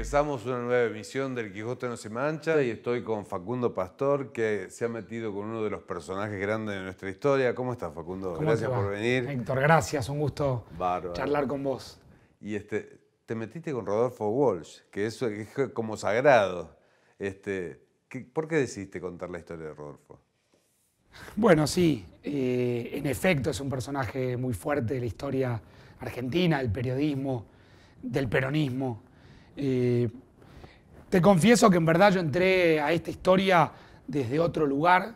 Empezamos una nueva emisión del Quijote no se mancha y estoy con Facundo Pastor, que se ha metido con uno de los personajes grandes de nuestra historia. ¿Cómo estás, Facundo? Gracias por venir. Héctor, gracias, un gusto Bárbaro. charlar con vos. Y te metiste con Rodolfo Walsh, que eso es como sagrado. ¿Por qué decidiste contar la historia de Rodolfo? Bueno, sí, en efecto es un personaje muy fuerte de la historia argentina, del periodismo, del peronismo. Te confieso que en verdad yo entré a esta historia desde otro lugar,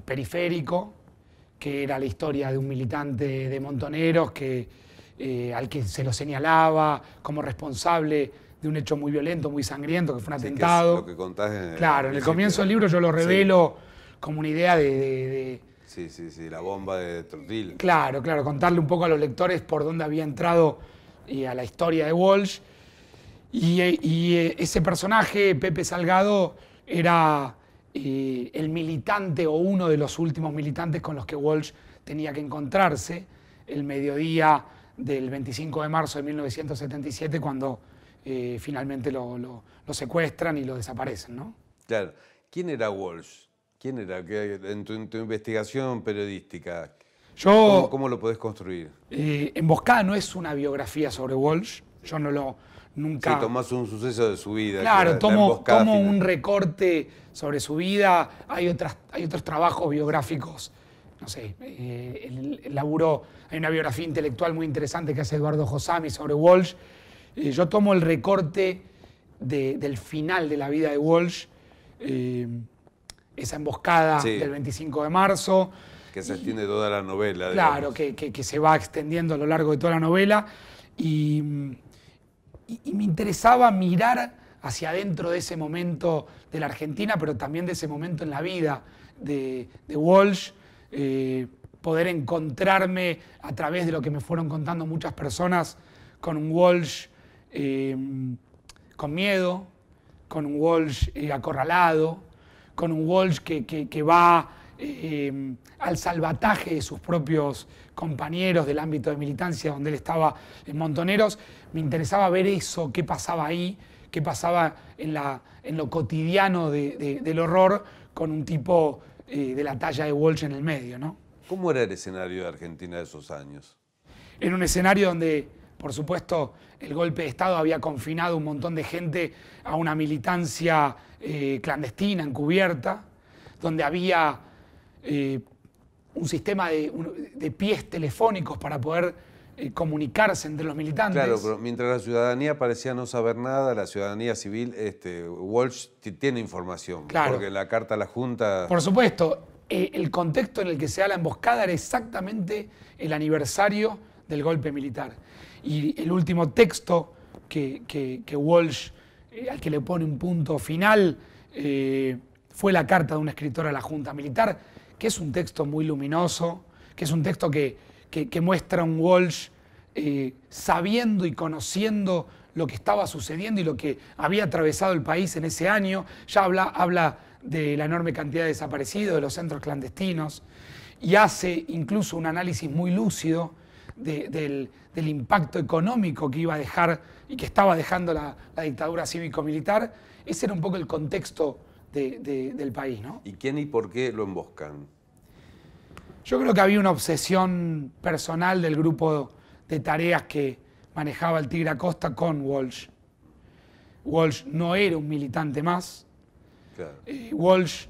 periférico, que era la historia de un militante de Montoneros al que se lo señalaba como responsable de un hecho muy violento, muy sangriento, que fue un atentado. Que es lo que contás en el comienzo del libro yo lo revelo como una idea Sí, la bomba de Trotil. Claro, contarle un poco a los lectores por dónde había entrado a la historia de Walsh. Y ese personaje, Pepe Salgado, era el militante o uno de los últimos militantes con los que Walsh tenía que encontrarse el mediodía del 25 de marzo de 1977, cuando finalmente lo secuestran y lo desaparecen, ¿no? Claro. ¿Quién era Walsh? ¿Quién era? En tu investigación periodística, ¿cómo lo podés construir? Emboscada no es una biografía sobre Walsh. Yo nunca... Sí, tomás un suceso de su vida. Claro, tomo un recorte sobre su vida. Hay otros trabajos biográficos. No sé, hay una biografía intelectual muy interesante que hace Eduardo Josami sobre Walsh. Yo tomo el recorte del final de la vida de Walsh, esa emboscada del 25 de marzo. Que se extiende toda la novela. Claro, que se va extendiendo a lo largo de toda la novela. Y me interesaba mirar hacia adentro de ese momento de la Argentina, pero también de ese momento en la vida de Walsh, poder encontrarme a través de lo que me fueron contando muchas personas con un Walsh con miedo, con un Walsh acorralado, con un Walsh que va al salvataje de sus propios compañeros del ámbito de militancia donde él estaba en Montoneros. Me interesaba ver eso, qué pasaba ahí, qué pasaba en lo cotidiano del horror con un tipo de la talla de Walsh en el medio, ¿no? ¿Cómo era el escenario de Argentina de esos años? Era un escenario donde, por supuesto, el golpe de Estado había confinado un montón de gente a una militancia clandestina, encubierta, donde había un sistema de pies telefónicos para poder comunicarse entre los militantes. Claro, pero mientras la ciudadanía parecía no saber nada, la ciudadanía civil, Walsh tiene información. Claro. Porque la carta a la Junta... Por supuesto, el contexto en el que se da la emboscada era exactamente el aniversario del golpe militar. Y el último texto que Walsh, al que le pone un punto final, fue la carta de un escritor a la Junta Militar, que es un texto muy luminoso, que es un texto que muestra un Walsh sabiendo y conociendo lo que estaba sucediendo y lo que había atravesado el país en ese año. Ya habla de la enorme cantidad de desaparecidos, de los centros clandestinos, y hace incluso un análisis muy lúcido del impacto económico que iba a dejar y que estaba dejando la dictadura cívico-militar. Ese era un poco el contexto del país, ¿no? ¿Y quién y por qué lo emboscan? Yo creo que había una obsesión personal del grupo de tareas que manejaba el Tigre Acosta con Walsh. Walsh no era un militante más. Claro. Walsh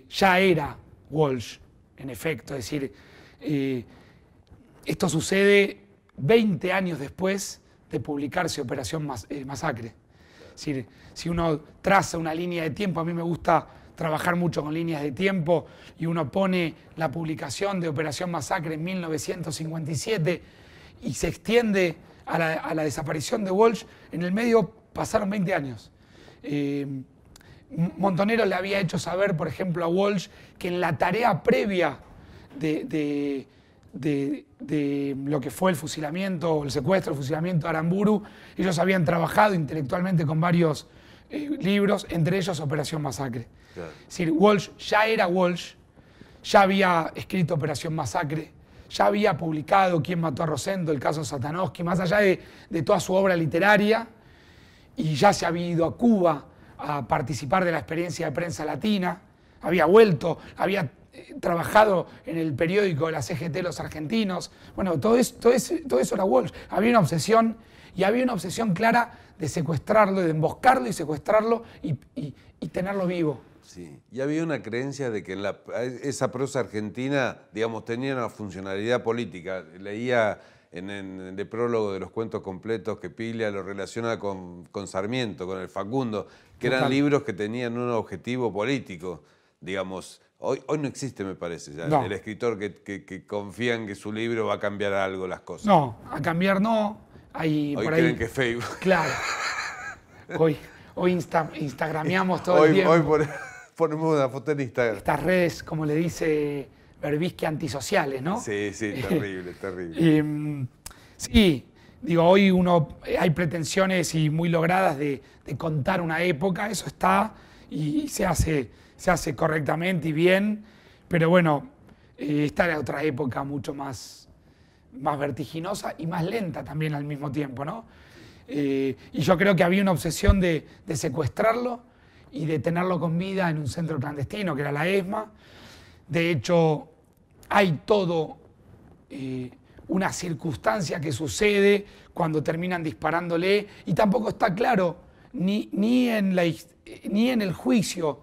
ya era Walsh, en efecto. Es decir, esto sucede 20 años después de publicarse Operación Masacre. Es decir, si uno traza una línea de tiempo, a mí me gusta trabajar mucho con líneas de tiempo, y uno pone la publicación de Operación Masacre en 1957 y se extiende a la desaparición de Walsh, en el medio pasaron 20 años. Montoneros le había hecho saber, por ejemplo, a Walsh que en la tarea previa de lo que fue el fusilamiento, el secuestro, el fusilamiento de Aramburu, ellos habían trabajado intelectualmente con varios libros, entre ellos Operación Masacre. Claro. Es decir, Walsh ya era Walsh, ya había escrito Operación Masacre, ya había publicado Quién mató a Rosendo, el caso Satanowski, más allá de toda su obra literaria, y ya se había ido a Cuba a participar de la experiencia de prensa latina, había vuelto, había trabajado en el periódico de la CGT Los Argentinos. Bueno, todo eso era Walsh. Había una obsesión, y había una obsesión clara de secuestrarlo, de emboscarlo y secuestrarlo y tenerlo vivo. Sí, y había una creencia de que esa prosa argentina, digamos, tenía una funcionalidad política. Leía en el prólogo de los cuentos completos que Piglia lo relaciona con Sarmiento, con el Facundo, que eran libros que tenían un objetivo político, digamos. Hoy no existe, me parece, ya, el escritor que confía en que su libro va a cambiar algo las cosas. No, a cambiar no. Hoy creen que es Facebook. Claro. Hoy instagrameamos todo el tiempo. Hoy ponemos una foto en Instagram. Estas redes, como le dice Berbisky, antisociales, ¿no? Sí, terrible, terrible. Sí, digo, hoy hay pretensiones y muy logradas de contar una época, eso está, y se hace correctamente y bien, pero bueno, esta era otra época mucho más vertiginosa y más lenta también al mismo tiempo, ¿no? Y yo creo que había una obsesión de secuestrarlo y de tenerlo con vida en un centro clandestino, que era la ESMA. De hecho, hay todo una circunstancia que sucede cuando terminan disparándole, y tampoco está claro ni en el juicio,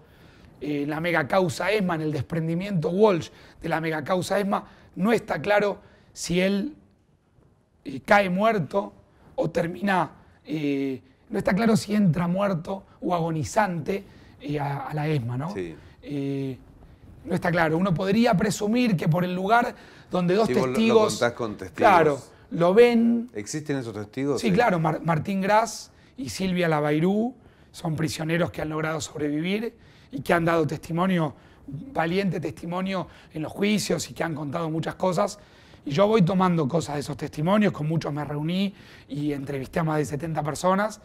en la megacausa ESMA, en el desprendimiento Walsh de la megacausa ESMA, no está claro si él cae muerto o termina, no está claro si entra muerto o agonizante a la ESMA, ¿no? Sí. No está claro. Uno podría presumir que por el lugar donde dos testigos... Lo contás con testigos. Claro, lo ven... ¿Existen esos testigos? Sí, claro. Martín Gras y Silvia Labairú son prisioneros que han logrado sobrevivir y que han dado testimonio, valiente testimonio en los juicios, y que han contado muchas cosas. Y yo voy tomando cosas de esos testimonios, con muchos me reuní y entrevisté a más de 70 personas.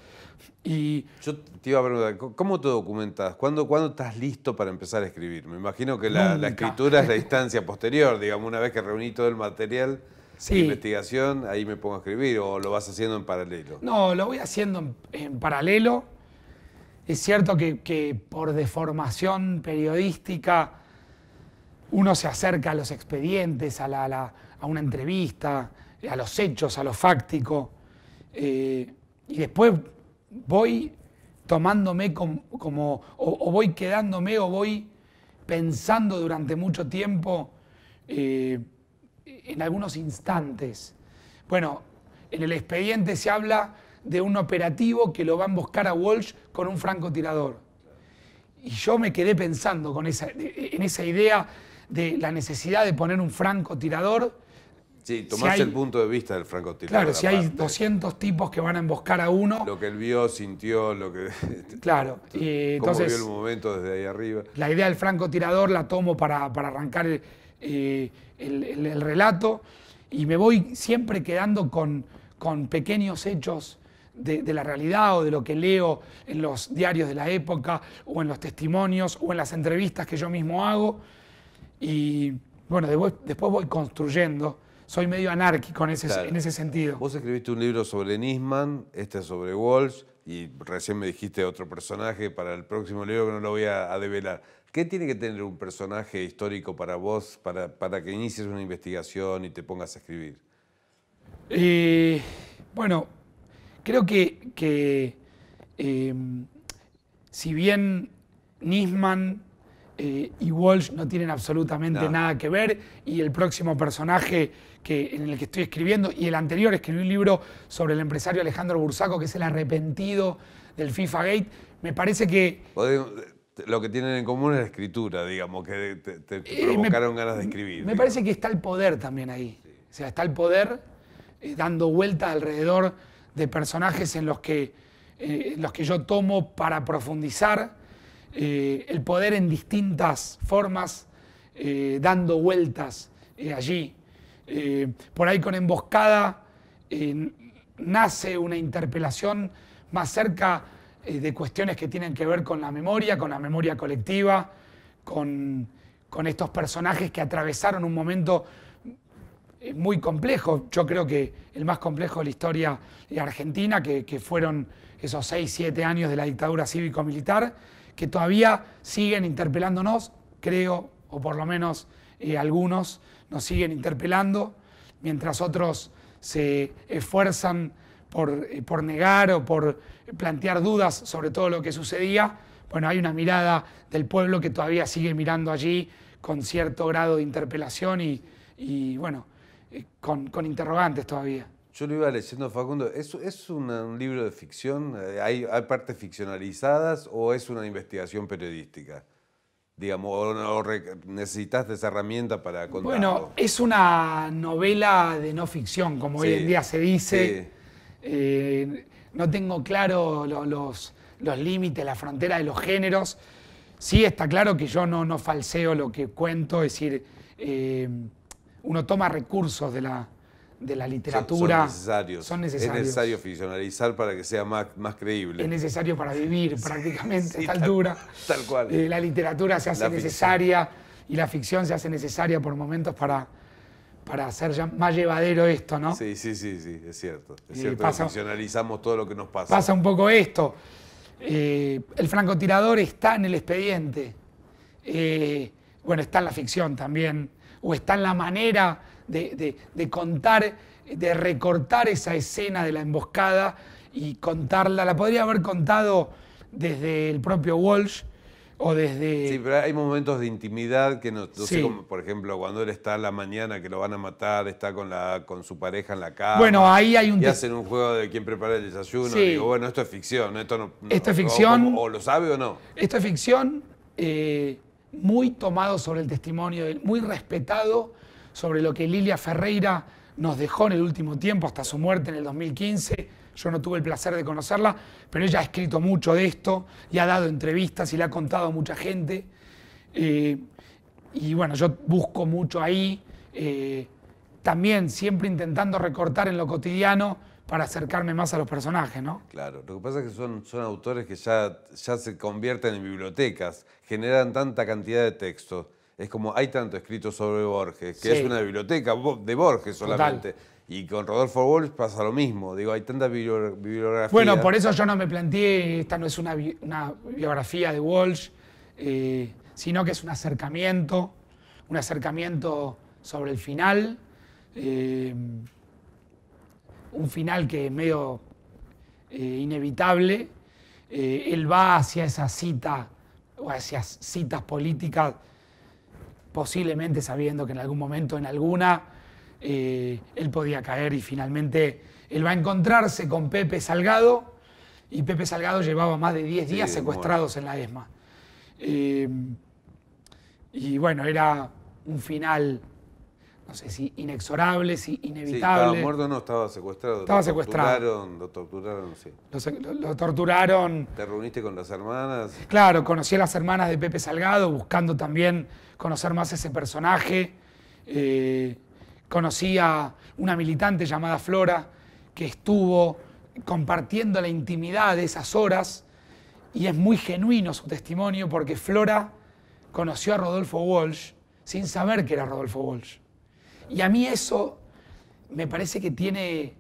Y yo te iba a preguntar, ¿cómo te documentas? ¿Cuándo estás listo para empezar a escribir? Me imagino que la escritura es la instancia posterior, digamos, una vez que reuní todo el material de investigación, ahí me pongo a escribir, ¿o lo vas haciendo en paralelo? No, lo voy haciendo en paralelo. Es cierto que por deformación periodística uno se acerca a los expedientes, a una entrevista, a los hechos, a lo fáctico, y después voy tomándome o voy quedándome o voy pensando durante mucho tiempo en algunos instantes. Bueno, en el expediente se habla de un operativo que lo va a emboscar a Walsh con un francotirador. Y yo me quedé pensando en esa idea de la necesidad de poner un francotirador. Sí, tomarse el punto de vista del francotirador. Claro, si hay 200 tipos que van a emboscar a uno. Lo que él vio, sintió, lo que... Claro. Cómo vio el momento desde ahí arriba. La idea del francotirador la tomo para arrancar el relato, y me voy siempre quedando con pequeños hechos de la realidad, o de lo que leo en los diarios de la época, o en los testimonios, o en las entrevistas que yo mismo hago. Y bueno, después voy construyendo. Soy medio anárquico en ese sentido. Vos escribiste un libro sobre Nisman, este sobre Walsh, y recién me dijiste otro personaje para el próximo libro que no lo voy a develar. ¿Qué tiene que tener un personaje histórico para vos, para que inicies una investigación y te pongas a escribir? Bueno, creo que si bien Nisman y Walsh no tienen absolutamente nada que ver, y el próximo personaje en el que estoy escribiendo, y el anterior, escribí un libro sobre el empresario Alejandro Bursaco, que es el arrepentido del FIFA Gate, me parece que... Lo que tienen en común es la escritura, digamos, que te provocaron ganas de escribir. Me parece que está el poder también ahí. Sí. O sea, está el poder dando vueltas alrededor de personajes en los que yo tomo para profundizar, el poder en distintas formas, dando vueltas allí. Por ahí con Emboscada nace una interpelación más cerca de cuestiones que tienen que ver con la memoria colectiva, con estos personajes que atravesaron un momento muy complejo. Yo creo que el más complejo de la historia argentina, que fueron esos 6, 7 años de la dictadura cívico-militar, que todavía siguen interpelándonos, creo, o por lo menos algunos nos siguen interpelando, mientras otros se esfuerzan por negar o por plantear dudas sobre todo lo que sucedía. Bueno, hay una mirada del pueblo que todavía sigue mirando allí con cierto grado de interpelación y bueno, con interrogantes todavía. Yo lo iba leyendo, Facundo. ¿Es un libro de ficción? ¿Hay partes ficcionalizadas o es una investigación periodística? Digamos, o necesitas de esa herramienta para contarlo. Bueno, es una novela de no ficción, como hoy en día se dice. Sí. No tengo claro los límites, la frontera de los géneros. Sí está claro que yo no falseo lo que cuento, es decir, uno toma recursos de la literatura. Son necesarios. Es necesario ficcionalizar para que sea más creíble. Es necesario para vivir prácticamente a esta altura. Tal cual. La literatura se hace necesaria y la ficción se hace necesaria por momentos para hacer ya más llevadero esto, ¿no? Sí, es cierto. Es cierto que ficcionalizamos todo lo que nos pasa. Pasa un poco esto. El francotirador está en el expediente. Bueno, está en la ficción también. O está en la manera de contar, de recortar esa escena de la emboscada y contarla. La podría haber contado desde el propio Walsh o desde... Sí, pero hay momentos de intimidad que no sé, como por ejemplo cuando él está en la mañana que lo van a matar, está con su pareja en la cama. Bueno, ahí hay un... Y hacen un juego de quién prepara el desayuno. Sí. Digo, bueno, esto es ficción. Esto es ficción. O lo sabe o no. Esto es ficción, muy tomado sobre el testimonio, muy respetado sobre lo que Lilia Ferreira nos dejó en el último tiempo, hasta su muerte en el 2015. Yo no tuve el placer de conocerla, pero ella ha escrito mucho de esto y ha dado entrevistas y le ha contado a mucha gente. Y bueno, yo busco mucho ahí, también siempre intentando recortar en lo cotidiano para acercarme más a los personajes, ¿no? Claro, lo que pasa es que son autores que ya se convierten en bibliotecas, generan tanta cantidad de textos. Es como hay tanto escrito sobre Borges, que es una biblioteca de Borges solamente. Total. Y con Rodolfo Walsh pasa lo mismo. Digo, hay tanta bibliografía. Bueno, por eso yo no me planteé, esta no es una biografía de Walsh, sino que es un acercamiento sobre el final. Un final que es medio inevitable. Él va hacia esa cita, o hacia citas políticas, posiblemente sabiendo que en algún momento, en alguna, él podía caer y finalmente él va a encontrarse con Pepe Salgado y Pepe Salgado llevaba más de 10 días secuestrados en la ESMA. Y bueno, era un final, no sé si inexorable, si inevitable. Sí, estaba muerto, no, estaba secuestrado. Estaba secuestrado. Lo torturaron, sí. Lo torturaron. ¿Te reuniste con las hermanas? Claro, conocí a las hermanas de Pepe Salgado, buscando también conocer más ese personaje. Conocí a una militante llamada Flora, que estuvo compartiendo la intimidad de esas horas, y es muy genuino su testimonio, porque Flora conoció a Rodolfo Walsh sin saber que era Rodolfo Walsh. Y a mí eso me parece que tiene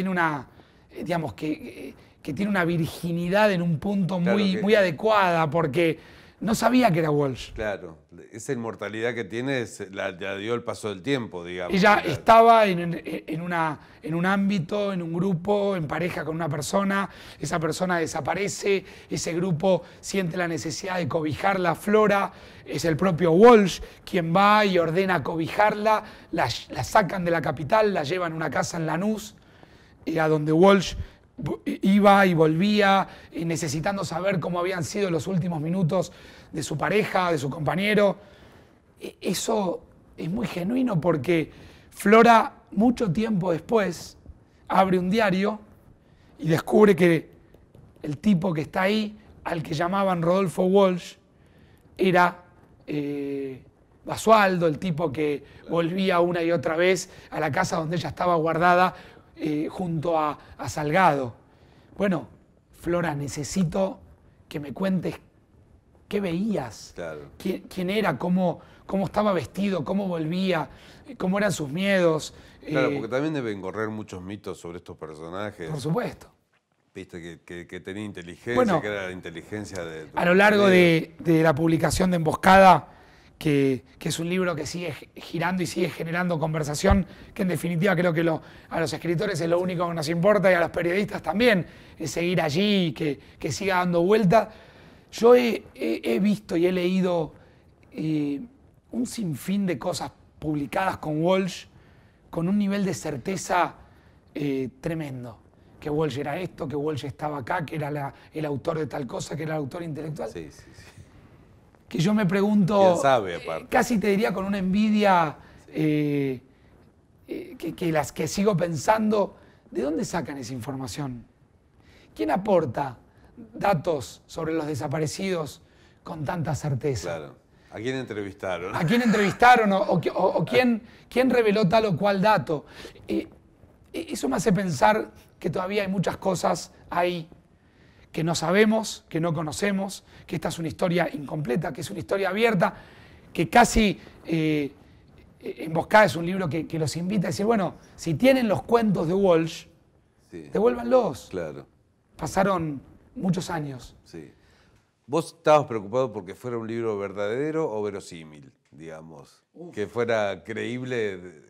una, digamos, que tiene una virginidad en un punto muy adecuada, en no sabía que era Walsh. Claro, esa inmortalidad que tiene la dio el paso del tiempo, digamos. Ella estaba en un ámbito, en un grupo, en pareja con una persona, esa persona desaparece, ese grupo siente la necesidad de cobijarla a Flora, es el propio Walsh quien va y ordena cobijarla, la sacan de la capital, la llevan a una casa en Lanús, a donde Walsh iba y volvía, necesitando saber cómo habían sido los últimos minutos de su pareja, de su compañero. Eso es muy genuino porque Flora, mucho tiempo después, abre un diario y descubre que el tipo que está ahí, al que llamaban Rodolfo Walsh, era Basualdo, el tipo que volvía una y otra vez a la casa donde ella estaba guardada, junto a Salgado. Bueno, Flora, necesito que me cuentes qué veías, Claro. quién era, cómo estaba vestido, cómo volvía, cómo eran sus miedos. Claro, porque también deben correr muchos mitos sobre estos personajes. Por supuesto. Viste que tenía inteligencia, Bueno, que era la inteligencia de... A lo largo de la publicación de Emboscada, que es un libro que sigue girando y sigue generando conversación, que en definitiva creo que a los escritores es lo único que nos importa y a los periodistas también, es seguir allí y que siga dando vuelta. Yo he visto y he leído un sinfín de cosas publicadas con Walsh con un nivel de certeza tremendo. Que Walsh era esto, que Walsh estaba acá, que era el autor de tal cosa, que era el autor intelectual. Sí, sí, sí. Que yo me pregunto, ¿Quién sabe, aparte? Casi te diría con una envidia que las que sigo pensando, ¿de dónde sacan esa información? ¿Quién aporta datos sobre los desaparecidos con tanta certeza? Claro. ¿A quién entrevistaron? ¿A quién entrevistaron o quién reveló tal o cual dato? Eso me hace pensar que todavía hay muchas cosas ahí que no sabemos, que no conocemos, que esta es una historia incompleta, que es una historia abierta, que casi Emboscada es un libro que los invita a decir, bueno, si tienen los cuentos de Walsh, Sí. devuélvanlos. Claro, Pasaron muchos años. sí. ¿Vos estabas preocupado porque fuera un libro verdadero o verosímil, digamos? Que fuera creíble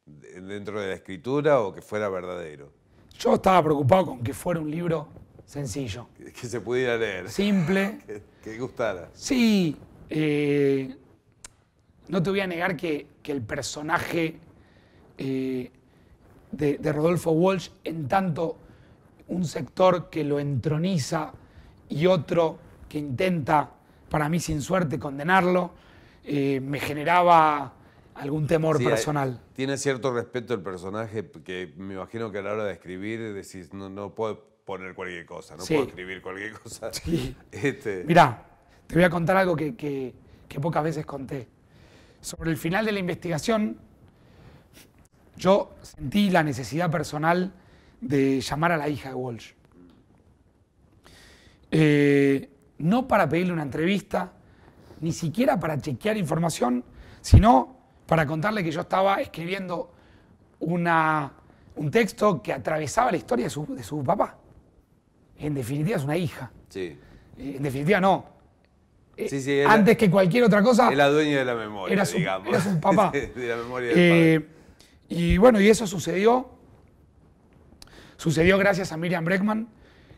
dentro de la escritura o que fuera verdadero. Yo estaba preocupado con que fuera un libro sencillo, Que se pudiera leer. simple. Que gustara. Sí, no te voy a negar que el personaje de Rodolfo Walsh, en tanto un sector que lo entroniza y otro que intenta, para mí sin suerte, condenarlo, me generaba algún temor Sí, personal. Tiene cierto respeto el personaje que me imagino que a la hora de escribir decís, no puedo poner cualquier cosa, no Sí. puedo escribir cualquier cosa. Sí. Este, Mirá, te voy a contar algo que pocas veces conté. Sobre el final de la investigación, yo sentí la necesidad personal de llamar a la hija de Walsh. No para pedirle una entrevista, ni siquiera para chequear información, sino para contarle que yo estaba escribiendo un texto que atravesaba la historia de su papá. En definitiva es una hija. sí. En definitiva no. Sí, Antes que cualquier otra cosa, es la dueña de la memoria, era su digamos. papá. De la memoria del padre. Y bueno, y eso sucedió. Sucedió gracias a Miriam Bregman,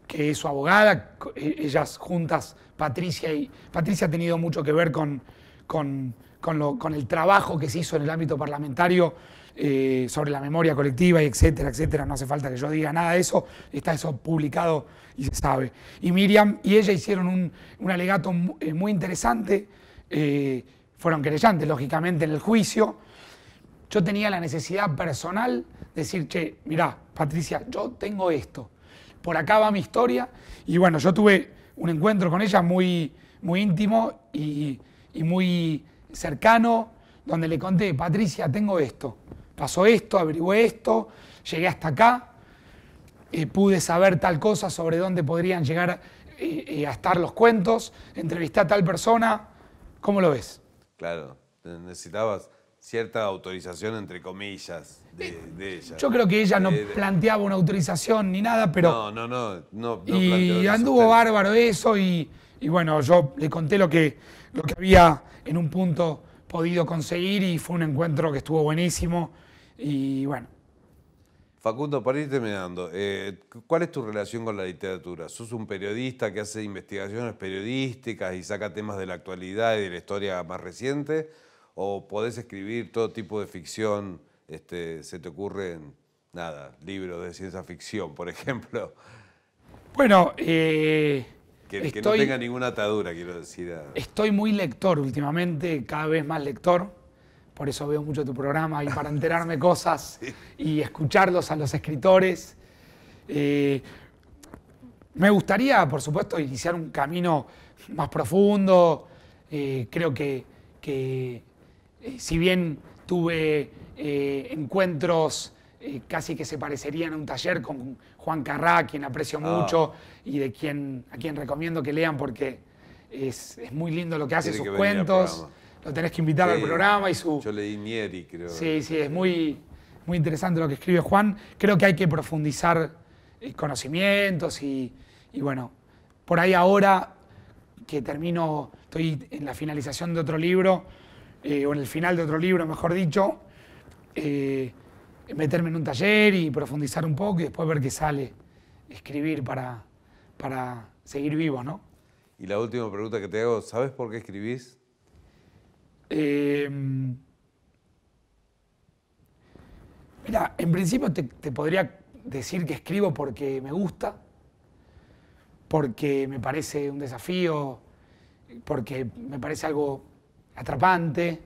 que es su abogada. Ellas juntas, Patricia ha tenido mucho que ver con el trabajo que se hizo en el ámbito parlamentario sobre la memoria colectiva, y etcétera, etcétera. No hace falta que yo diga nada de eso, está eso publicado y se sabe. Y Miriam y ella hicieron un alegato muy interesante, fueron querellantes, lógicamente, en el juicio. Yo tenía la necesidad personal de decir, che, mirá, Patricia, yo tengo esto, por acá va mi historia, y bueno, yo tuve un encuentro con ella muy, muy íntimo y muy cercano, donde le conté, Patricia, tengo esto, pasó esto, averigüé esto, llegué hasta acá, pude saber tal cosa sobre dónde podrían llegar a estar los cuentos, entrevisté a tal persona, ¿cómo lo ves? Claro, necesitabas cierta autorización, entre comillas, de ella. Yo creo que ella no planteaba una autorización ni nada, pero... No y planteó anduvo eso. bárbaro eso y bueno, yo le conté lo que había en un punto podido conseguir y fue un encuentro que estuvo buenísimo y bueno. Facundo, para ir terminando, ¿cuál es tu relación con la literatura? ¿Sos un periodista que hace investigaciones periodísticas y saca temas de la actualidad y de la historia más reciente? ¿O podés escribir todo tipo de ficción? ¿Se te ocurren, libros de ciencia ficción, por ejemplo? Bueno, Que no tenga ninguna atadura, quiero decir. Estoy muy lector últimamente, cada vez más lector. Por eso veo mucho tu programa y para enterarme cosas y escucharlos a los escritores. Me gustaría, por supuesto, iniciar un camino más profundo. Creo que si bien tuve encuentros casi que se parecerían a un taller con Juan Carrá, quien aprecio mucho y a quien recomiendo que lean porque es muy lindo lo que hace, Tiene sus que venir al cuentos. programa. Lo tenés que invitar al Sí, programa y su... Yo leí Nieri, creo. Sí, sí, es muy interesante lo que escribe Juan. Creo que hay que profundizar conocimientos y bueno, por ahí ahora que termino, estoy en la finalización de otro libro, o en el final de otro libro, mejor dicho, meterme en un taller y profundizar un poco y después ver qué sale, escribir para seguir vivos, ¿no? Y la última pregunta que te hago, ¿sabes por qué escribís? Mira, en principio te podría decir que escribo porque me gusta, porque me parece un desafío, porque me parece algo atrapante,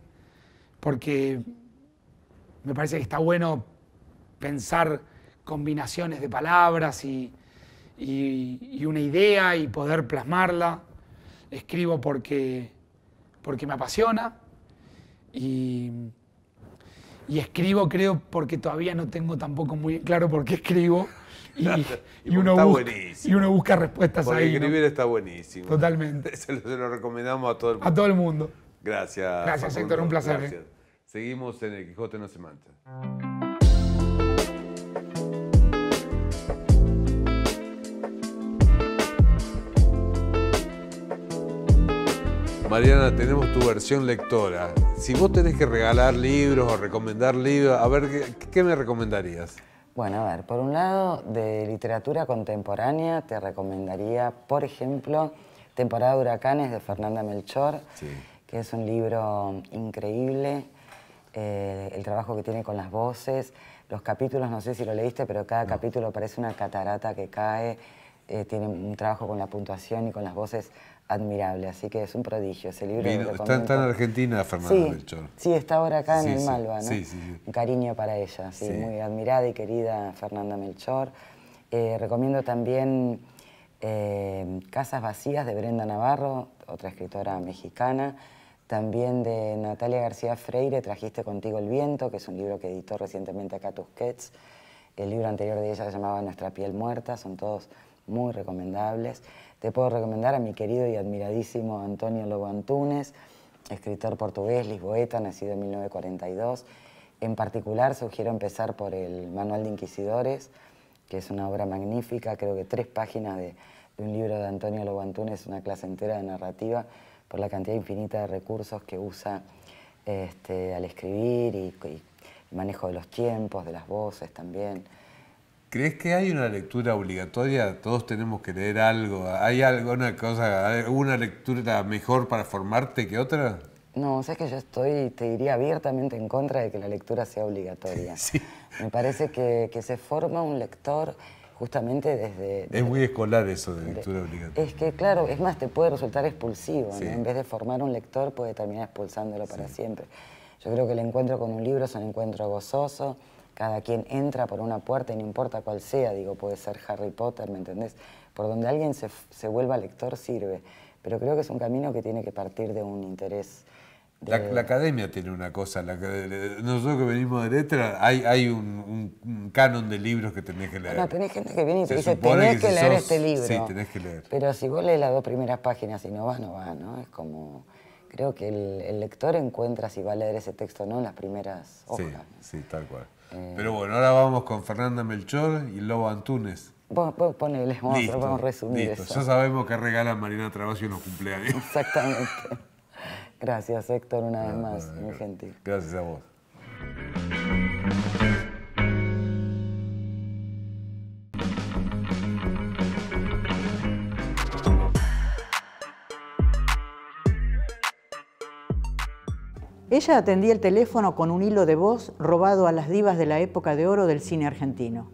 porque me parece que está bueno pensar combinaciones de palabras y una idea y poder plasmarla. Escribo porque me apasiona y escribo, creo, porque todavía no tengo tampoco muy claro por qué escribo y uno busca respuestas Porque ahí, escribir ¿no? está buenísimo. Totalmente. Se lo recomendamos a todo el mundo. A todo el mundo. Gracias. Gracias, Facundo. Héctor, un placer. Gracias. Seguimos en El Quijote no se mancha. Mariana, tenemos tu versión lectora. Si vos tenés que regalar libros o recomendar libros, a ver, ¿qué me recomendarías? Bueno, a ver, por un lado, de literatura contemporánea te recomendaría, por ejemplo, Temporada de Huracanes de Fernanda Melchor, Sí. que es un libro increíble, el trabajo que tiene con las voces, los capítulos, no sé si lo leíste, pero cada capítulo parece una catarata que cae, tiene un trabajo con la puntuación y con las voces admirable, así que es un prodigio ese libro. Está en Argentina Fernanda Melchor. Sí, está ahora acá Sí, en el sí, Malva, ¿no? sí, sí, sí. Un cariño para ella, sí, Sí. muy admirada y querida Fernanda Melchor. Recomiendo también Casas Vacías de Brenda Navarro, otra escritora mexicana. También de Natalia García Freire, Trajiste contigo el viento, que es un libro que editó recientemente acá Tusquets. El libro anterior de ella se llamaba Nuestra piel muerta, son todos muy recomendables. Te puedo recomendar a mi querido y admiradísimo Antonio Lobo Antunes, escritor portugués, lisboeta, nacido en 1942. En particular, sugiero empezar por el Manual de Inquisidores, que es una obra magnífica, creo que 3 páginas de un libro de Antonio Lobo Antunes, una clase entera de narrativa, por la cantidad infinita de recursos que usa al escribir y manejo de los tiempos, de las voces también. ¿Crees que hay una lectura obligatoria? Todos tenemos que leer algo. ¿Hay alguna cosa, una lectura mejor para formarte que otra? No, sabes que yo estoy, te diría, abiertamente en contra de que la lectura sea obligatoria. Sí. Me parece que se forma un lector justamente desde... Es muy escolar eso de lectura obligatoria. Es que, claro, es más, te puede resultar expulsivo, Sí. ¿no? En vez de formar un lector, puede terminar expulsándolo para siempre. Yo creo que el encuentro con un libro es un encuentro gozoso, cada quien entra por una puerta y no importa cuál sea, digo, puede ser Harry Potter, ¿me entendés? Por donde alguien se vuelva lector sirve, pero creo que es un camino que tiene que partir de un interés. La academia tiene una cosa, nosotros que venimos de letra, hay un canon de libros que tenés que leer. No, tenés gente que viene y te Se dice, supone tenés que si leer sos- este libro. Sí, tenés que leer. Pero si vos lees las 2 primeras páginas y no va, ¿no? Es como... Creo que el lector encuentra si va a leer ese texto o no en las primeras hojas. Sí, tal cual. Pero bueno, ahora vamos con Fernanda Melchor y Lobo Antunes. Vos ponele, vamos a resumir listo. eso. Ya sabemos que regala Mariana Travasio en los cumpleaños. Exactamente. Gracias, Héctor, una vez más. Muy gentil. Gracias a vos. Ella atendía el teléfono con un hilo de voz robado a las divas de la época de oro del cine argentino.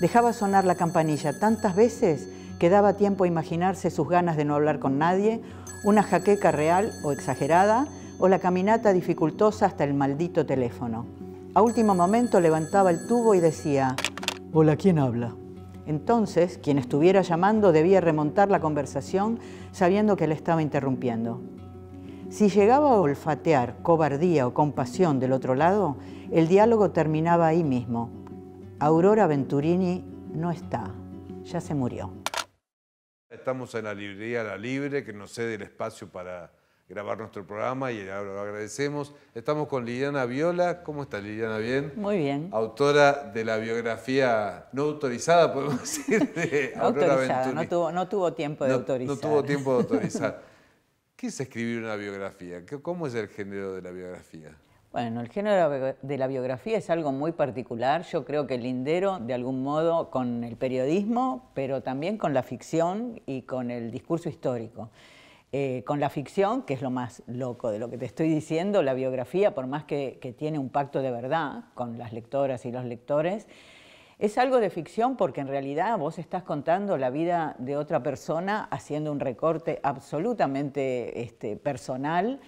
Dejaba sonar la campanilla tantas veces que daba tiempo a imaginarse sus ganas de no hablar con nadie, una jaqueca real o exagerada, o la caminata dificultosa hasta el maldito teléfono. A último momento levantaba el tubo y decía, «Hola, ¿quién habla?». Entonces, quien estuviera llamando debía remontar la conversación sabiendo que le estaba interrumpiendo. Si llegaba a olfatear cobardía o compasión del otro lado, el diálogo terminaba ahí mismo. Aurora Venturini no está, ya se murió. Estamos en la librería La Libre, que nos cede el espacio para grabar nuestro programa y ahora lo agradecemos. Estamos con Liliana Viola. ¿Cómo está, Liliana? ¿Bien? Muy bien. Autora de la biografía no autorizada, podemos decir, de Aurora Venturini. No tuvo tiempo de autorizar. No tuvo tiempo de autorizar. ¿Qué es escribir una biografía? ¿Cómo es el género de la biografía? Bueno, el género de la biografía es algo muy particular. Yo creo que lindero, de algún modo, con el periodismo, pero también con la ficción y con el discurso histórico. Con la ficción, que es lo más loco de lo que te estoy diciendo, la biografía, por más que tiene un pacto de verdad con las lectoras y los lectores, es algo de ficción porque en realidad vos estás contando la vida de otra persona haciendo un recorte absolutamente personal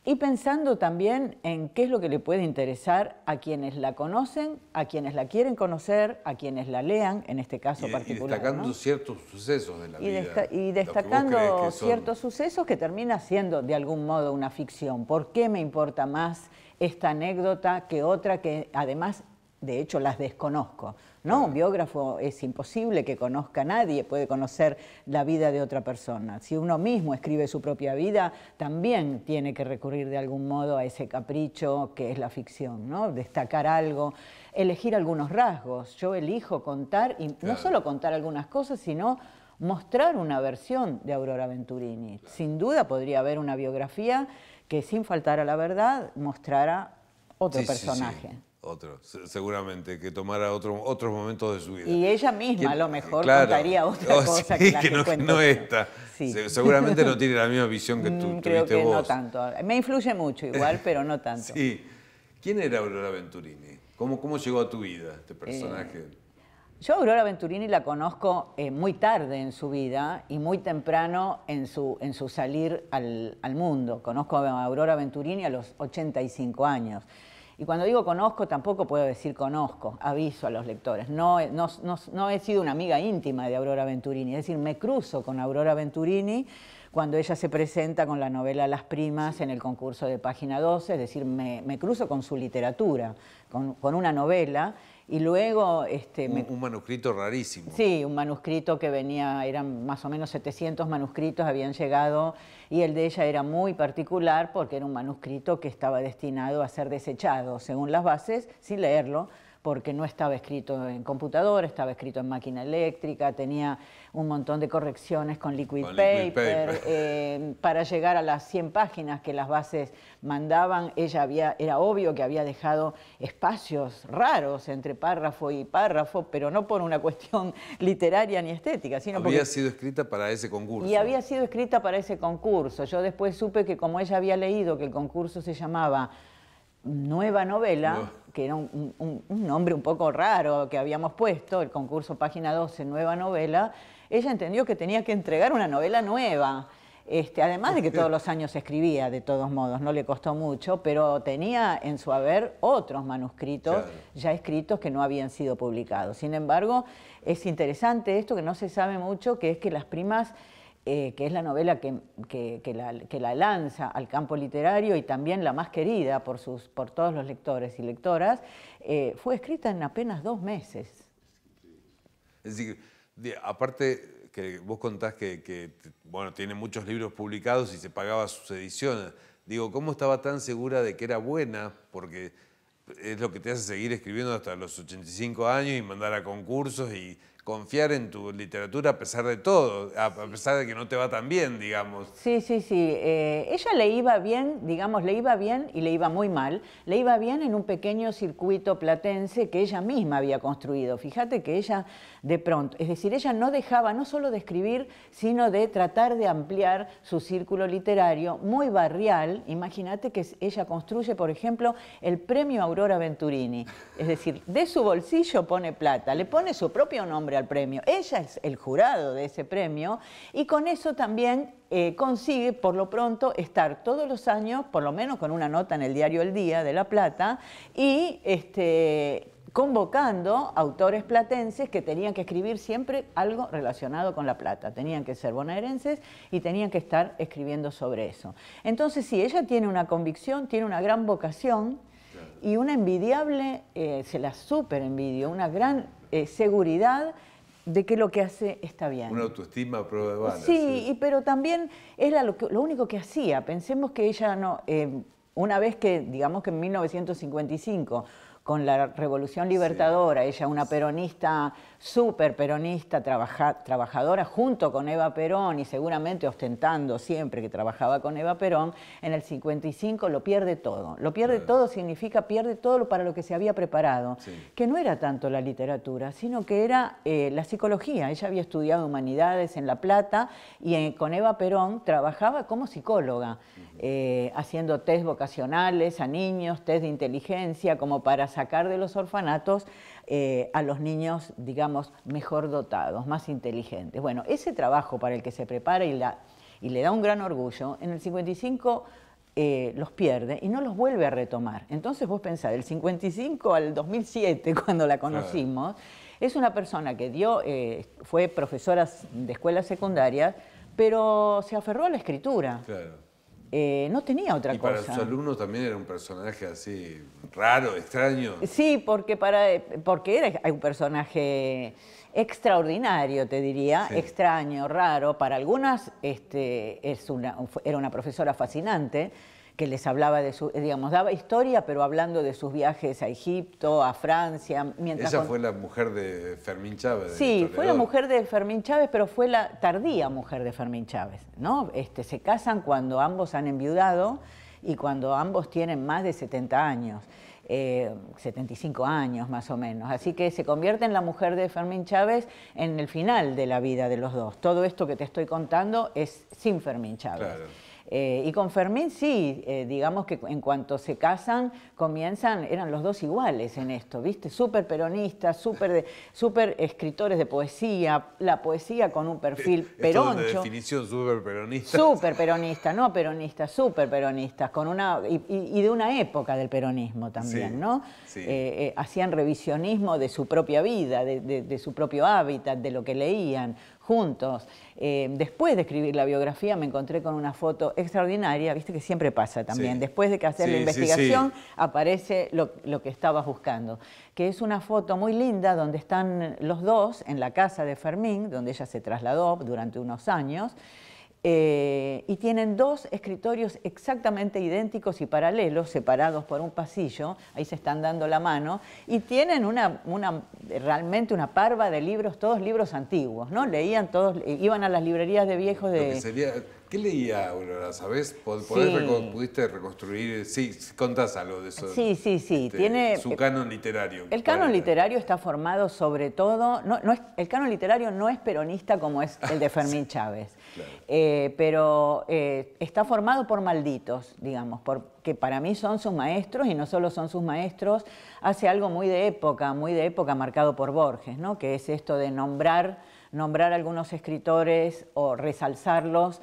y pensando también en qué es lo que le puede interesar a quienes la conocen, a quienes la quieren conocer, a quienes la lean, en este caso particular. Y destacando, ¿no?, ciertos sucesos de la vida. Y destacando ciertos sucesos que termina siendo de algún modo una ficción. ¿Por qué me importa más esta anécdota que otra que además, de hecho, las desconozco? ¿No? Un biógrafo es imposible que conozca a nadie, puede conocer la vida de otra persona. Si uno mismo escribe su propia vida, también tiene que recurrir de algún modo a ese capricho que es la ficción, ¿no? Destacar algo, elegir algunos rasgos. Yo elijo contar, y no solo contar algunas cosas, sino mostrar una versión de Aurora Venturini. Sin duda podría haber una biografía que, sin faltar a la verdad, mostrara otro personaje. Sí. Otro, seguramente, que tomara otros momentos de su vida. Y ella misma a lo mejor contaría otra cosa que la que no esta. Sí. Seguramente no tiene la misma visión que tú tuviste vos. Creo que no tanto. Me influye mucho igual, pero no tanto. Sí. ¿Quién era Aurora Venturini? ¿Cómo llegó a tu vida este personaje? Yo a Aurora Venturini la conozco muy tarde en su vida y muy temprano en su salir al mundo. Conozco a Aurora Venturini a los 85 años. Y cuando digo conozco, tampoco puedo decir conozco, aviso a los lectores. No he sido una amiga íntima de Aurora Venturini, es decir, me cruzo con Aurora Venturini cuando ella se presenta con la novela Las Primas en el concurso de Página 12, es decir, me cruzo con su literatura, con una novela. Y luego... un manuscrito rarísimo. Sí, un manuscrito que venía, eran más o menos 700 manuscritos, habían llegado, y el de ella era muy particular porque era un manuscrito que estaba destinado a ser desechado, según las bases, sin leerlo, porque no estaba escrito en computadora, estaba escrito en máquina eléctrica, tenía un montón de correcciones con liquid paper. Para llegar a las 100 páginas que las bases mandaban, era obvio que había dejado espacios raros entre párrafo y párrafo, pero no por una cuestión literaria ni estética, sino porque... Había sido escrita para ese concurso. Y había sido escrita para ese concurso. Yo después supe que como ella había leído que el concurso se llamaba Nueva Novela, que era un nombre un poco raro que habíamos puesto, el concurso Página 12, Nueva Novela, ella entendió que tenía que entregar una novela nueva. Además de que todos los años escribía, de todos modos, no le costó mucho, pero tenía en su haber otros manuscritos ya escritos que no habían sido publicados. Sin embargo, es interesante esto que no se sabe mucho, que es que Las Primas, que es la novela que la lanza al campo literario y también la más querida por todos los lectores y lectoras, fue escrita en apenas 2 meses. Es decir, aparte que vos contás que bueno, tiene muchos libros publicados y se pagaba sus ediciones, digo, ¿cómo estaba tan segura de que era buena? Porque es lo que te hace seguir escribiendo hasta los 85 años y mandar a concursos y confiar en tu literatura a pesar de todo, a pesar de que no te va tan bien, digamos. Sí. Ella le iba bien, digamos, le iba bien y le iba muy mal. Le iba bien en un pequeño circuito platense que ella misma había construido. Fíjate que ella de pronto, es decir, ella no dejaba no solo de escribir, sino de tratar de ampliar su círculo literario, muy barrial. Imagínate que ella construye, por ejemplo, el premio Aurora Venturini. Es decir, de su bolsillo pone plata, le pone su propio nombre al premio. Ella es el jurado de ese premio y con eso también consigue, por lo pronto, estar todos los años, por lo menos con una nota en el diario El Día de La Plata, y convocando autores platenses que tenían que escribir siempre algo relacionado con La Plata. Tenían que ser bonaerenses y tenían que estar escribiendo sobre eso. Entonces, sí, ella tiene una convicción, tiene una gran vocación y una envidiable, se la súper envidio, una gran seguridad de que lo que hace está bien. Una autoestima a prueba de balas. Sí, pero también era lo único que hacía. Pensemos que ella no... una vez que, digamos que en 1955, con la Revolución Libertadora, ella una peronista, súper peronista, trabajadora junto con Eva Perón y seguramente ostentando siempre que trabajaba con Eva Perón, en el 55 lo pierde todo. Lo pierde todo significa pierde todo para lo que se había preparado, que no era tanto la literatura, sino que era la psicología. Ella había estudiado humanidades en La Plata y con Eva Perón trabajaba como psicóloga, haciendo test vocacionales a niños, test de inteligencia, como para sacar de los orfanatos a los niños, digamos, mejor dotados, más inteligentes. Bueno, ese trabajo para el que se prepara y le da un gran orgullo, en el 55 los pierde y no los vuelve a retomar. Entonces vos pensás, del 55 al 2007, cuando la conocimos, es una persona que fue profesora de escuelas secundarias, pero se aferró a la escritura. Claro. No tenía otra cosa. Y para sus alumnos también era un personaje así raro, extraño. Sí, porque era un personaje extraordinario, te diría, extraño, raro. Para algunas era una profesora fascinante que les hablaba de daba historia, pero hablando de sus viajes a Egipto, a Francia. Ella fue la mujer de Fermín Chávez. Sí, fue la mujer de Fermín Chávez, pero fue la tardía mujer de Fermín Chávez, ¿no? Se casan cuando ambos han enviudado y cuando ambos tienen más de 70 años. 75 años más o menos, así que se convierte en la mujer de Fermín Chávez en el final de la vida de los dos. Todo esto que te estoy contando es sin Fermín Chávez. Claro. Y con Fermín sí, digamos que en cuanto se casan, eran los dos iguales en esto, ¿viste? Súper peronistas, súper escritores de poesía, la poesía con un perfil peroncho. Esto de definición súper peronista. Súper peronista, no peronistas, súper peronistas, y de una época del peronismo también, ¿no? Sí. Hacían revisionismo de su propia vida, de su propio hábitat, de lo que leían juntos. Después de escribir la biografía me encontré con una foto extraordinaria, viste que siempre pasa también, después de que hacer la investigación aparece lo que estabas buscando, que es una foto muy linda donde están los dos en la casa de Fermín, donde ella se trasladó durante unos años, y tienen dos escritorios exactamente idénticos y paralelos, separados por un pasillo, ahí se están dando la mano, y tienen realmente una parva de libros, todos libros antiguos, ¿no? Leían todos, iban a las librerías de viejos de... ¿Qué leía Aurora, sabés? ¿Pudiste reconstruir? Sí, contás algo de eso. Sí. Tiene su canon literario. El canon literario está formado sobre todo... el canon literario no es peronista como es el de Fermín Chávez, claro. Pero está formado por malditos, digamos, que para mí son sus maestros, y no solo son sus maestros, hace algo muy de época marcado por Borges, ¿no? Que es esto de nombrar a algunos escritores o resalzarlos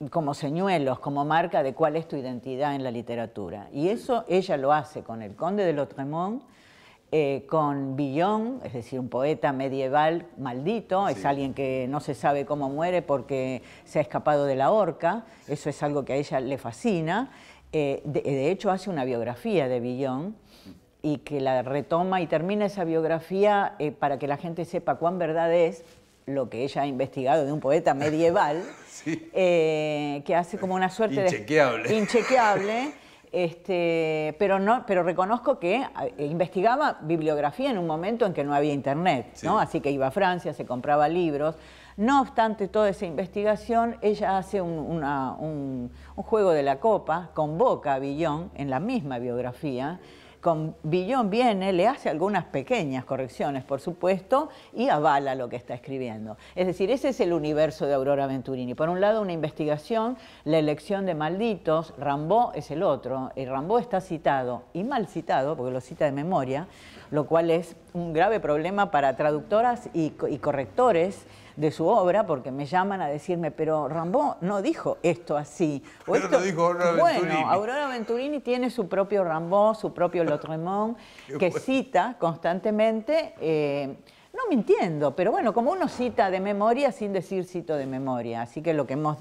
como señuelos, como marca de cuál es tu identidad en la literatura. Y eso ella lo hace con el Conde de Lautréamont, con Villon, es decir, un poeta medieval maldito, es alguien que no se sabe cómo muere porque se ha escapado de la horca, eso es algo que a ella le fascina. De hecho, hace una biografía de Villon y que la retoma y termina esa biografía para que la gente sepa cuán verdad es lo que ella ha investigado de un poeta medieval, que hace como una suerte de... Inchequeable. Pero reconozco que investigaba bibliografía en un momento en que no había internet, ¿no? Así que iba a Francia, se compraba libros. No obstante toda esa investigación, ella hace un juego de la copa, convoca a Villon en la misma biografía. Villon viene, le hace algunas pequeñas correcciones, por supuesto, y avala lo que está escribiendo. Es decir, ese es el universo de Aurora Venturini. Por un lado, una investigación, la elección de malditos, Rimbaud es el otro. Rimbaud está citado, y mal citado, porque lo cita de memoria, lo cual es un grave problema para traductoras y correctores de su obra, porque me llaman a decirme, pero Rimbaud no dijo esto así. Pero lo dijo Aurora Venturini. Bueno, Aurora Venturini tiene su propio Rimbaud, su propio Lautréamont, que cita constantemente, no mintiendo, pero bueno, como uno cita de memoria sin decir cito de memoria. Así que lo que hemos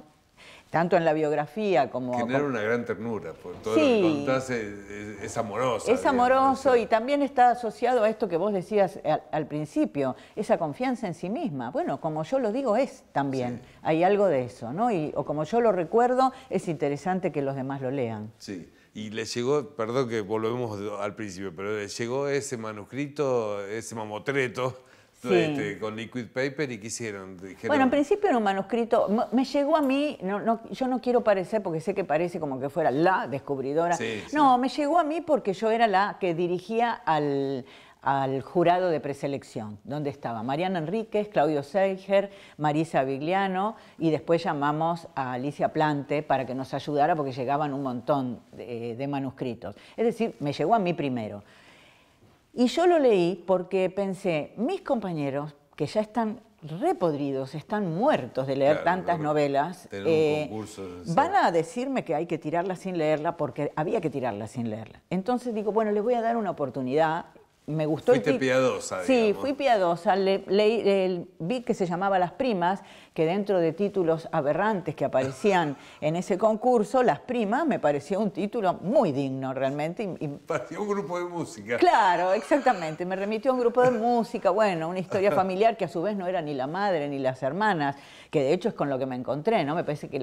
tanto en la biografía como... Genera una gran ternura, porque todo Sí. lo que contás es amoroso. Es amoroso y también está asociado a esto que vos decías al principio, esa confianza en sí misma. Bueno, como yo lo digo es también, Sí. hay algo de eso, ¿no? O como yo lo recuerdo, es interesante que los demás lo lean. Sí, y le llegó, perdón que volvemos al principio, pero le llegó ese manuscrito, ese mamotreto, Sí. con liquid paper, ¿y qué hicieron? Dijeron, Bueno, en principio era un manuscrito, me llegó a mí, yo no quiero parecer, porque sé que parece como que fuera la descubridora. Sí, sí. No, me llegó a mí porque yo era la que dirigía al jurado de preselección, donde estaba Mariana Enríquez, Claudio Seiger, Marisa Vigliano, y después llamamos a Alicia Plante para que nos ayudara porque llegaban un montón de manuscritos. Es decir, me llegó a mí primero. Y yo lo leí porque pensé, mis compañeros, que ya están repodridos, están muertos de leer Claro, tantas claro. novelas, Tener un concurso, van a decirme que hay que tirarla sin leerla porque había que tirarla sin leerla. Entonces digo, bueno, les voy a dar una oportunidad. Me gustó Fuiste el piadosa, Sí, digamos. fui piadosa. Vi que se llamaba Las Primas, que dentro de títulos aberrantes que aparecían en ese concurso, Las Primas me pareció un título muy digno realmente. Parecía un grupo de música. Claro, exactamente. Me remitió a un grupo de música, bueno, una historia familiar que a su vez no era ni la madre ni las hermanas, que de hecho es con lo que me encontré, ¿no? Me parece que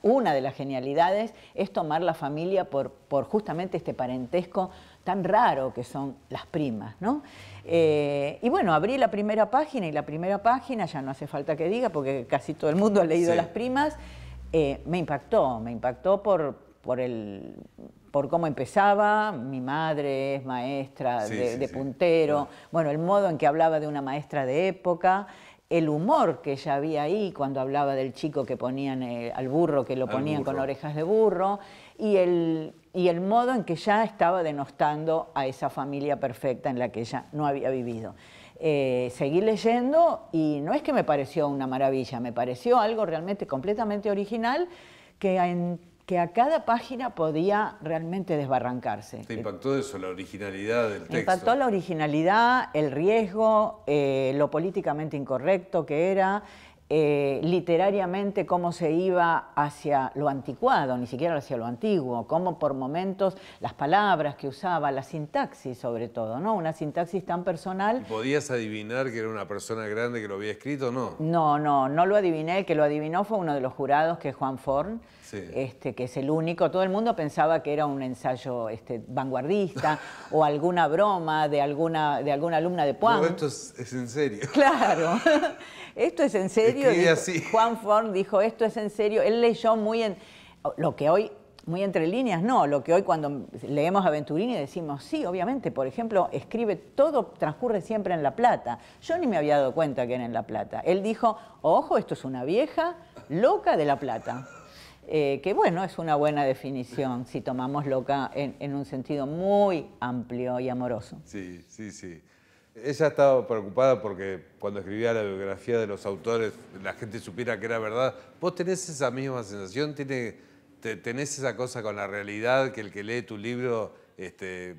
una de las genialidades es tomar la familia por justamente este parentesco tan raro que son las primas, ¿no? Y bueno, abrí la primera página y la primera página, ya no hace falta que diga porque casi todo el mundo ha leído Sí. Las Primas, me impactó por cómo empezaba. Mi madre es maestra Sí, de sí. puntero, Claro. bueno, el modo en que hablaba de una maestra de época, el humor que ella había ahí cuando hablaba del chico que ponían al burro, que lo Al ponían con burro. orejas de burro, y el modo en que ya estaba denostando a esa familia perfecta en la que ella no había vivido. Seguí leyendo y no es que me pareció una maravilla, me pareció algo realmente completamente original que a cada página podía realmente desbarrancarse. ¿Te impactó eso, la originalidad del texto? Me impactó la originalidad, el riesgo, lo políticamente incorrecto que era, literariamente cómo se iba hacia lo anticuado, ni siquiera hacia lo antiguo, cómo por momentos las palabras que usaba, la sintaxis sobre todo, ¿no? Una sintaxis tan personal. ¿Podías adivinar que era una persona grande que lo había escrito o no? No lo adiviné. El que lo adivinó fue uno de los jurados, que es Juan Forn, Sí. que es el único. Todo el mundo pensaba que era un ensayo vanguardista o alguna broma de alguna alumna de Puan. No, esto es en serio. Claro, esto es en serio. Escribe Dijo, así. Juan Forn dijo, esto es en serio. Él leyó lo que hoy, muy entre líneas, no, lo que hoy cuando leemos a Venturini decimos, sí, obviamente, por ejemplo, escribe, todo transcurre siempre en La Plata. Yo ni me había dado cuenta que era en La Plata. Él dijo, ojo, esto es una vieja loca de La Plata. Que bueno, es una buena definición si tomamos loca en un sentido muy amplio y amoroso. Sí, sí, sí. Ella estaba preocupada porque cuando escribía la biografía de los autores, la gente supiera que era verdad. ¿Vos tenés esa misma sensación? ¿Tenés esa cosa con la realidad que el que lee tu libro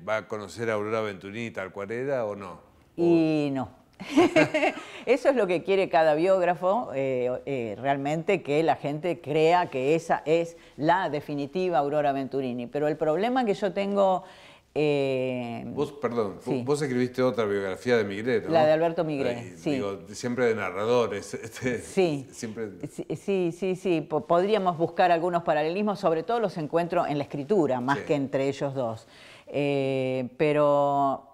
va a conocer a Aurora Venturini tal cual era o no? Y no. Eso es lo que quiere cada biógrafo, realmente que la gente crea que esa es la definitiva Aurora Venturini. Pero el problema que yo tengo... sí. Vos escribiste otra biografía de Migré, ¿no? La de Alberto Migré, sí. Digo, siempre de narradores. Sí. Siempre... Sí. Podríamos buscar algunos paralelismos, sobre todo los encuentro en la escritura, más Sí. que entre ellos dos. Pero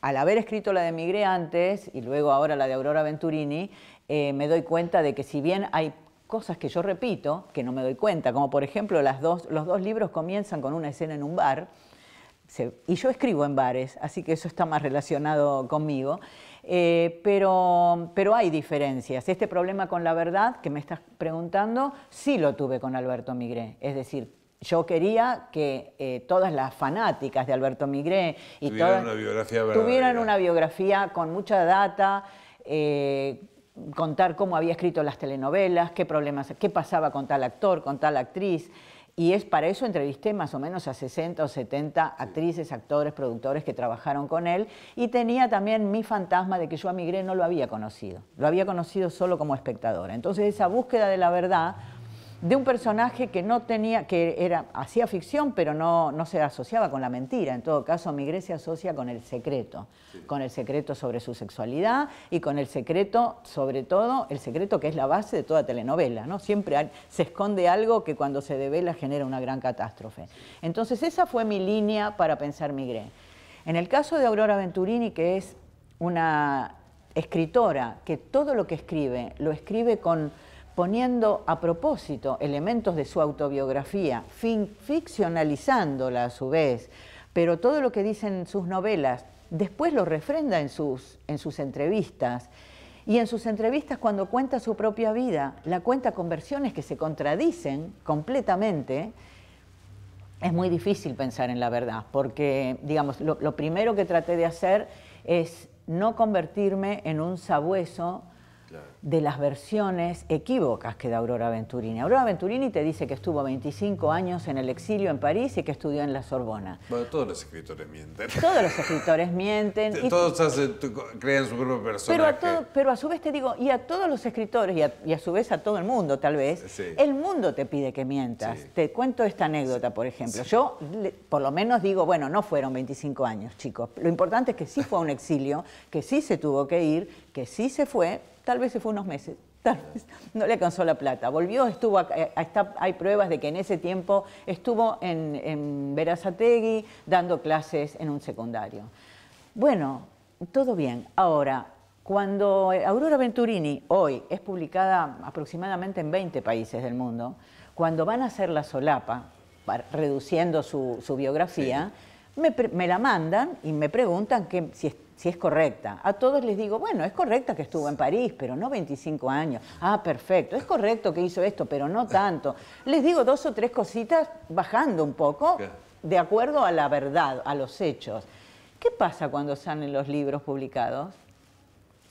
al haber escrito la de Migré antes y luego ahora la de Aurora Venturini, me doy cuenta de que si bien hay cosas que yo repito, que no me doy cuenta, como por ejemplo los dos libros comienzan con una escena en un bar, y yo escribo en bares, así que eso está más relacionado conmigo, pero hay diferencias. Este problema con la verdad que me estás preguntando, sí lo tuve con Alberto Migré, es decir, yo quería que todas las fanáticas de Alberto Migré y tuvieran una biografía verdadera. Tuvieran una biografía con mucha data, contar cómo había escrito las telenovelas, qué problemas, qué pasaba con tal actor, con tal actriz. Y para eso entrevisté más o menos a 60 o 70 actrices, actores, productores que trabajaron con él, y tenía también mi fantasma de que yo a Migré no lo había conocido solo como espectadora. Entonces esa búsqueda de la verdad de un personaje que no tenía, hacía ficción, pero no se asociaba con la mentira. En todo caso, Migré se asocia con el secreto sobre su sexualidad y con el secreto, sobre todo, el secreto que es la base de toda telenovela, ¿no? Siempre se esconde algo que cuando se devela genera una gran catástrofe. Entonces, esa fue mi línea para pensar Migré. En el caso de Aurora Venturini, que es una escritora que todo lo que escribe, lo escribe poniendo a propósito elementos de su autobiografía, ficcionalizándola a su vez, pero todo lo que dice en sus novelas, después lo refrenda en sus entrevistas. Y en sus entrevistas, cuando cuenta su propia vida, la cuenta con versiones que se contradicen completamente. Es muy difícil pensar en la verdad, porque, digamos, lo primero que traté de hacer es no convertirme en un sabueso de las versiones equívocas que da Aurora Venturini. Aurora Venturini te dice que estuvo 25 años en el exilio en París y que estudió en la Sorbona. Bueno, todos los escritores mienten. Todos los escritores mienten. Todos crean su propio personaje. Pero a su vez te digo, y a todos los escritores, y a su vez a todo el mundo tal vez, sí. El mundo te pide que mientas. Sí. Te cuento esta anécdota, por ejemplo. Sí. Yo por lo menos digo, bueno, no fueron 25 años, chicos. Lo importante es que sí fue a un exilio, que sí se tuvo que ir, que sí se fue. Tal vez se fue unos meses, tal vez no le alcanzó la plata. Volvió, hay pruebas de que en ese tiempo estuvo en Berazategui dando clases en un secundario. Bueno, todo bien. Ahora, cuando Aurora Venturini hoy es publicada aproximadamente en 20 países del mundo, cuando van a hacer la solapa, reduciendo su biografía, sí. me la mandan y me preguntan si es correcta. A todos les digo, bueno, es correcta que estuvo en París, pero no 25 años. Ah, perfecto. Es correcto que hizo esto, pero no tanto. Les digo 2 o 3 cositas bajando un poco, de acuerdo a la verdad, a los hechos. ¿Qué pasa cuando salen los libros publicados?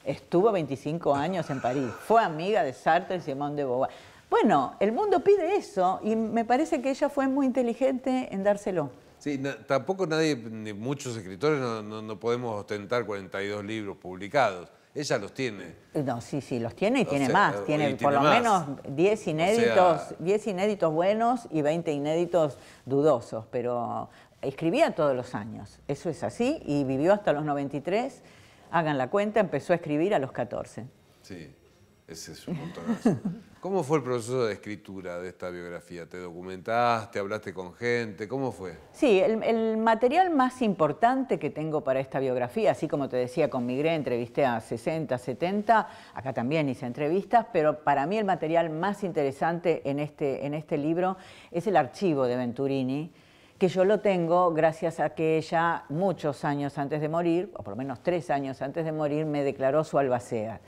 Estuvo 25 años en París. Fue amiga de Sartre y Simone de Beauvoir. Bueno, el mundo pide eso y me parece que ella fue muy inteligente en dárselo. Sí, tampoco nadie, ni muchos escritores, no podemos ostentar 42 libros publicados. Ella los tiene. No, sí, los tiene y tiene más. Tiene por lo menos 10 inéditos, 10 inéditos buenos y 20 inéditos dudosos, pero escribía todos los años. Eso es así y vivió hasta los 93. Hagan la cuenta, empezó a escribir a los 14. Sí, ese es un montonazo. ¿Cómo fue el proceso de escritura de esta biografía? ¿Te documentaste, hablaste con gente? ¿Cómo fue? Sí, el material más importante que tengo para esta biografía, así como te decía con Migré, entrevisté a 60, 70, acá también hice entrevistas, pero para mí el material más interesante en este libro es el archivo de Venturini, que yo lo tengo gracias a que ella, muchos años antes de morir, o por lo menos 3 años antes de morir, me declaró su albacea.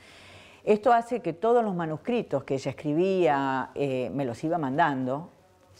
Esto hace que todos los manuscritos que ella escribía me los iba mandando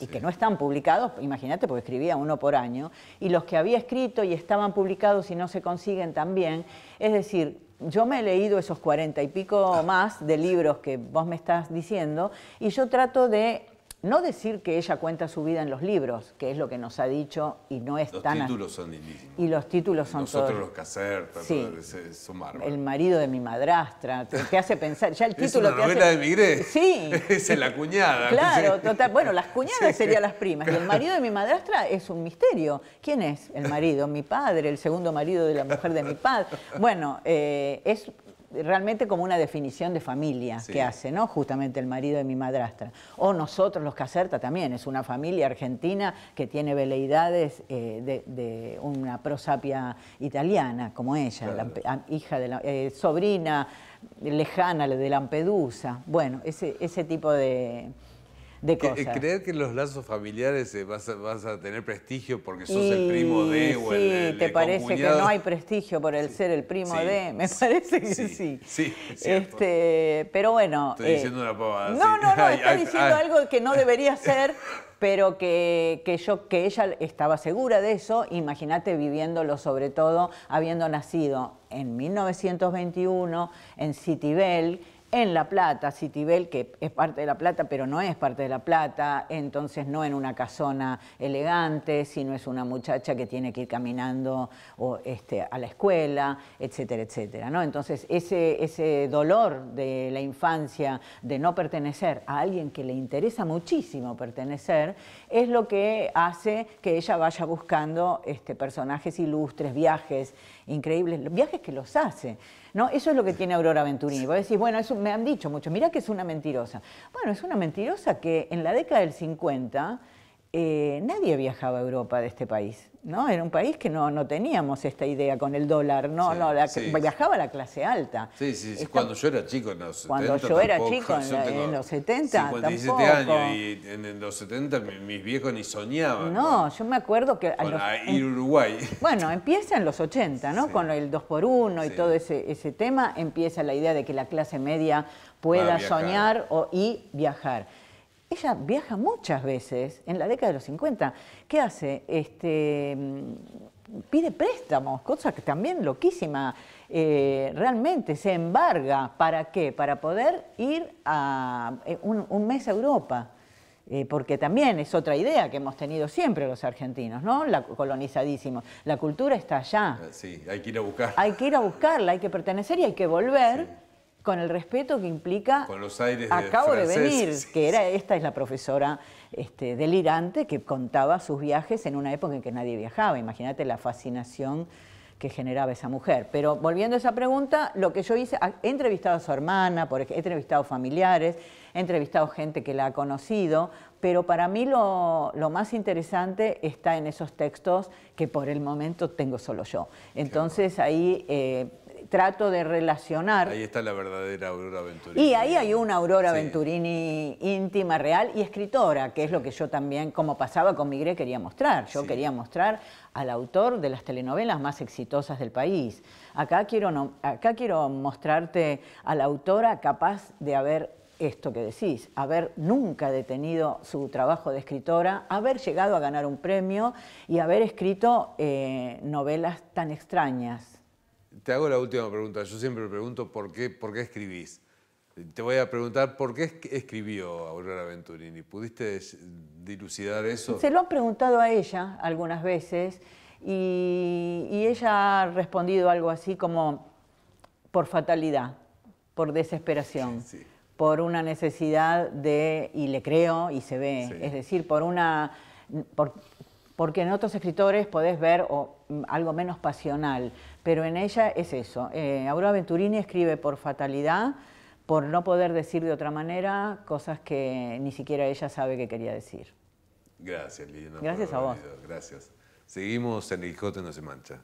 y que no están publicados, imagínate, porque escribía uno por año, y los que había escrito y estaban publicados y no se consiguen también. Es decir, yo me he leído esos 40 y pico más de libros que vos me estás diciendo y yo trato de no decir que ella cuenta su vida en los libros, que es lo que nos ha dicho y no es tan... Los títulos son lindísimos. Y los títulos son Nosotros todos... los Caserta, sí. Son bárbaros. El marido de mi madrastra, te hace pensar... Ya el título ¿Es una novela de Migré? Sí. Es la cuñada. Claro, sí. Total. Bueno, las cuñadas serían las primas. Y el marido de mi madrastra es un misterio. ¿Quién es el marido? Mi padre, el segundo marido de la mujer de mi padre. Bueno, es... realmente como una definición de familia que hace, ¿no? Justamente el marido de mi madrastra. O nosotros, los Caserta, también. Es una familia argentina que tiene veleidades de una prosapia italiana, como ella, claro. Hija de sobrina lejana de Lampedusa. Bueno, ese tipo de cosas. Creer que en los lazos familiares vas a tener prestigio porque sos el primo de o el te parece que no hay prestigio por el ser el primo de, me parece que sí. Sí, es cierto. Pero bueno. Estoy diciendo una pavada. No, está diciendo algo que no debería ser, pero que ella estaba segura de eso. Imagínate viviéndolo, sobre todo habiendo nacido en 1921 en Citibel, en La Plata, Citibel, que es parte de La Plata, pero no es parte de La Plata, entonces no en una casona elegante, sino es una muchacha que tiene que ir caminando a la escuela, etcétera, etcétera, ¿no? Entonces, ese dolor de la infancia, de no pertenecer a alguien que le interesa muchísimo pertenecer, es lo que hace que ella vaya buscando personajes ilustres, viajes increíbles, viajes que los hace, ¿no? Eso es lo que tiene Aurora Venturini. Vos decís, bueno, eso me han dicho mucho, mirá que es una mentirosa. Bueno, es una mentirosa que en la década del 50 nadie viajaba a Europa de este país, ¿no? Era un país que no teníamos esta idea con el dólar, no, viajaba la clase alta. Sí. Cuando yo era chico en los 70 Cuando yo era tampoco. chico en los 70 57 tampoco. años y en los 70 mis viejos ni soñaban. No, yo me acuerdo que... ir a Uruguay. Bueno, empieza en los 80, ¿no? Sí. Con el 2x1 y todo ese tema, empieza la idea de que la clase media pueda soñar y viajar. Ella viaja muchas veces en la década de los 50. ¿Qué hace? Pide préstamos, cosa que también loquísima. Realmente se embarga. ¿Para qué? Para poder ir a un mes a Europa. Porque también es otra idea que hemos tenido siempre los argentinos, ¿no? colonizadísimos. La cultura está allá. Sí, hay que ir a buscar. Hay que ir a buscarla, hay que pertenecer y hay que volver. Sí. Con el respeto que implica, con los aires acabo de venir, sí, que esta es la profesora delirante que contaba sus viajes en una época en que nadie viajaba. Imagínate la fascinación que generaba esa mujer. Pero volviendo a esa pregunta, lo que yo hice, he entrevistado a su hermana, he entrevistado familiares, he entrevistado gente que la ha conocido, pero para mí lo más interesante está en esos textos que por el momento tengo solo yo. Entonces ahí... trato de relacionar. Ahí está la verdadera Aurora Venturini. Y ahí hay una Aurora Venturini íntima, real y escritora, que es lo que yo también, como pasaba con Migré, quería mostrar. Yo quería mostrar al autor de las telenovelas más exitosas del país. Acá quiero mostrarte a la autora capaz de haber, esto que decís, haber nunca detenido su trabajo de escritora, haber llegado a ganar un premio y haber escrito novelas tan extrañas. Te hago la última pregunta. Yo siempre pregunto por qué escribís. Te voy a preguntar por qué escribió Aurora Venturini. ¿Pudiste dilucidar eso? Se lo han preguntado a ella algunas veces y ella ha respondido algo así como por fatalidad, por desesperación, por una necesidad y le creo y se ve, es decir, porque en otros escritores podés ver algo menos pasional, pero en ella es eso. Aurora Venturini escribe por fatalidad, por no poder decir de otra manera cosas que ni siquiera ella sabe que quería decir. Gracias, Liliana. Gracias a vos. Gracias. Seguimos en El Quijote no se mancha.